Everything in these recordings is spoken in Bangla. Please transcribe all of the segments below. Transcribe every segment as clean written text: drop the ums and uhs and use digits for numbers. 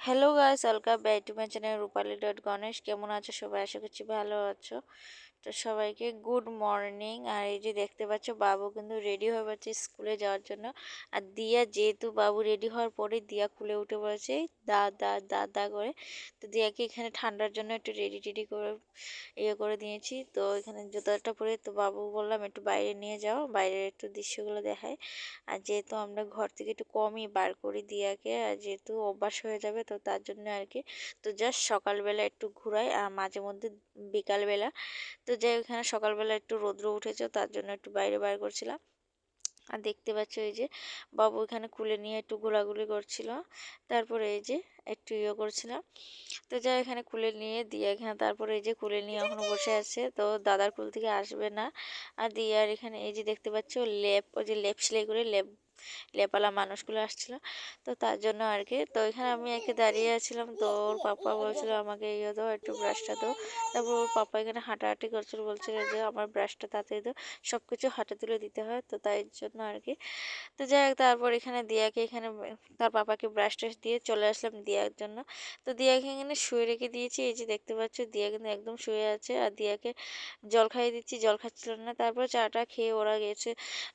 Hello guys, welcome back to my channel Rupali dot Ganesh. কেমন আছো সবাই? আশা করছি ভালো আছো। তো সবাইকে গুড মর্নিং। আর এই যে দেখতে পাচ্ছ, বাবু কিন্তু রেডি হয়ে পড়ছে স্কুলে যাওয়ার জন্য। আর দিয়া যেহেতু বাবু রেডি হওয়ার পরে দিয়া খুলে উঠে পড়েছে দা দা দা দা করে। তো দিয়াকে এখানে ঠান্ডার জন্য একটু রেডি টেডি করে করে দিয়েছি। তো এখানে জুতাটা পরে তো বাবু বললাম একটু বাইরে নিয়ে যাও, বাইরের একটু দৃশ্যগুলো দেখায়। আর যেহেতু আমরা ঘর থেকে একটু কমই বার করি দিয়াকে, আর যেহেতু অভ্যাস হয়ে যাবে তো তার জন্য আর কি। তো জাস্ট সকালবেলা একটু ঘুরাই আর মাঝে মধ্যে বিকালবেলা। তো যাই এখানে সকালবেলা একটু রৌদ্র উঠেছে তার জন্য একটু বাইরে বার করছিলাম। আর দেখতে পাচ্ছ এই যে বাবু এখানে কুলে নিয়ে একটু ঘোরাঘুরি করছিল। তারপরে এই যে একটু করছিলাম। তো যাই এখানে কুলে নিয়ে দিয়ে এখানে তারপরে এই যে কুলে নিয়ে এখনো বসে আছে, তো দাদার কুল থেকে আসবে না। আর দিয়ে আর এখানে এই যে দেখতে পাচ্ছ লেপ, ওই যে লেপ সেলাই করে লেপালা মানুষগুলো আসছিল। তো তার জন্য আর কি। তো এখানে আমি একে দাঁড়িয়ে আছিলাম, তো ওর পাপা বলছিল আমাকে দাও, একটু ব্রাশটা দাও। তারপর ওর পাপা এখানে হাঁটাহাঁটি করছিল, বলছিল যে আমার ব্রাশটা তাড়াতাড়ি দাও, সব কিছু হাতে তুলে দিতে হয়, তো তাই জন্য আর কি। তো যাই হোক, তারপর এখানে দিয়াকে এখানে তার পাপাকে ব্রাশ টাশ দিয়ে চলে আসলাম দিয়ার জন্য। তো দিয়াকে এখানে শুয়ে রেখে দিয়েছি। এই যে দেখতে পাচ্ছ দিয়া কিন্তু একদম শুয়ে আছে। আর দিয়াকে জল খাইয়ে দিচ্ছি, জল খাচ্ছিল না। তারপর চাটা খেয়ে ওরা গেছে,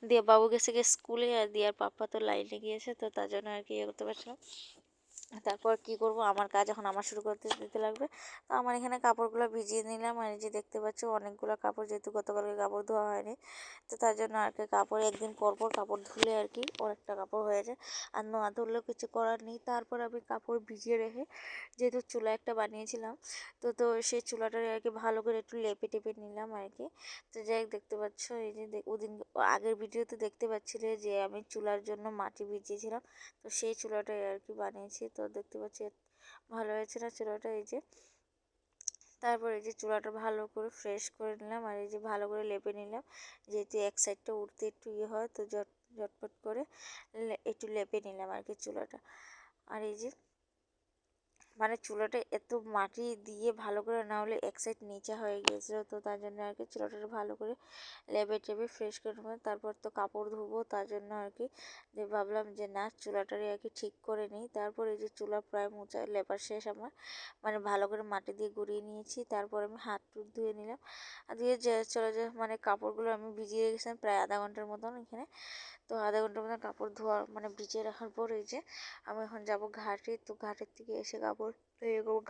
দিয়ে বাবু গেছে গিয়ে স্কুলে, আর দিয়ার পাপা তো লাইনে গিয়েছে, তো তার জন্য আর কি করতে পারছিলাম। তারপর কি করব, আমার কাজ এখন আমার শুরু করতে দিতে লাগবে। তো আমার এখানে কাপড়গুলো ভিজিয়ে নিলাম। আর এই যে দেখতে পাচ্ছ অনেকগুলো কাপড়, যেহেতু গতকালকে কাপড় ধোয়া হয়নি, তো তার জন্য আর কি কাপড় একদিন পর পর কাপড় ধুলে আর কি অনেকটা কাপড় হয়ে যায়। আর না ধরলেও কিছু করার নেই। তারপর আমি কাপড় ভিজিয়ে রেখে, যেহেতু চুলা একটা বানিয়েছিলাম, তো সেই চুলাটা আর কি ভালো করে একটু লেপে টেপে নিলাম আর কি। তো যাই দেখতে পাচ্ছ এই যে ওদিন আগের ভিডিওতে দেখতে পাচ্ছিলে যে আমি চুলার জন্য মাটি ভিজিয়েছিলাম, তো সেই চুলাটাই আর কি বানিয়েছি। তো দেখতে পাচ্ছি ভালো হয়েছে না চুলাটা। এই যে তারপর এই যে চুলাটা ভালো করে ফ্রেশ করে নিলাম, আর এই যে ভালো করে লেপে নিলাম, যেহেতু এক সাইডটা উঠতে একটু হয়, তো ঝটপট করে একটু লেপে নিলাম আর কি চুলাটা। আর এই যে মানে চুলাটা এত মাটি দিয়ে ভালো করে না হলে এক সাইড নিচে হয়ে গিয়েছিলো, তো তার জন্য আর কি চুলাটা ভালো করে লেপে টেপে ফ্রেশ করে নেবো। তারপর তো কাপড় ধুবো, তার জন্য আর কি যে ভাবলাম যে না চুলাটারে আর কি ঠিক করে নিই। তারপর এই যে চুলা প্রায় মোছা লেপার শেষ আমার, মানে ভালো করে মাটি দিয়ে গুঁড়িয়ে নিয়েছি। তারপর আমি হাত টুট ধুয়ে নিলাম। আর ধুয়ে যে চলে যায়, মানে কাপড়গুলো আমি ভিজিয়ে রেখেছিলাম প্রায় আধা ঘন্টার মতন এখানে। তো আধা ঘন্টার মতন কাপড় ধোয়া মানে ভিজিয়ে রাখার পর এই যে আমি এখন যাব ঘাটে। তো ঘাটের থেকে এসে কাপড়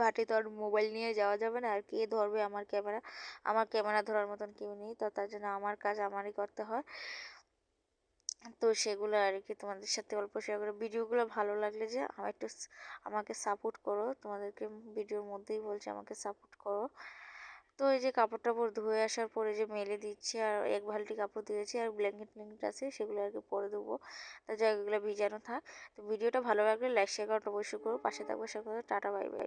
ঘাটে তো আর মোবাইল নিয়ে যাওয়া যাবে না, আর কে ধরবে আমার ক্যামেরা ধরার মতন কেউ নেই, তো তার জন্য আমার কাজ আমারই করতে হয়। তো সেগুলো আর কি তোমাদের সাথে অল্প শেয়ার করে, ভিডিওগুলো ভালো লাগলে যে আমার একটু আমাকে সাপোর্ট করো, তোমাদেরকে ভিডিওর মধ্যেই বলছি আমাকে সাপোর্ট করো। তো এই যে কাপড় টাপড় ধুয়ে আসার পরে যে মেলে দিচ্ছি, আর এক বালতি কাপড় দিয়েছি, আর ব্ল্যাঙ্কেট আছে সেগুলো আর কি পরে দেবো। তো জায়গাগুলো ভিজানো থাক। তো ভিডিওটা ভালো লাগলে লাইক শেয়ার করো, অবশ্যই করো, পাশে থাকবো। সে টাটা, বাই বাই।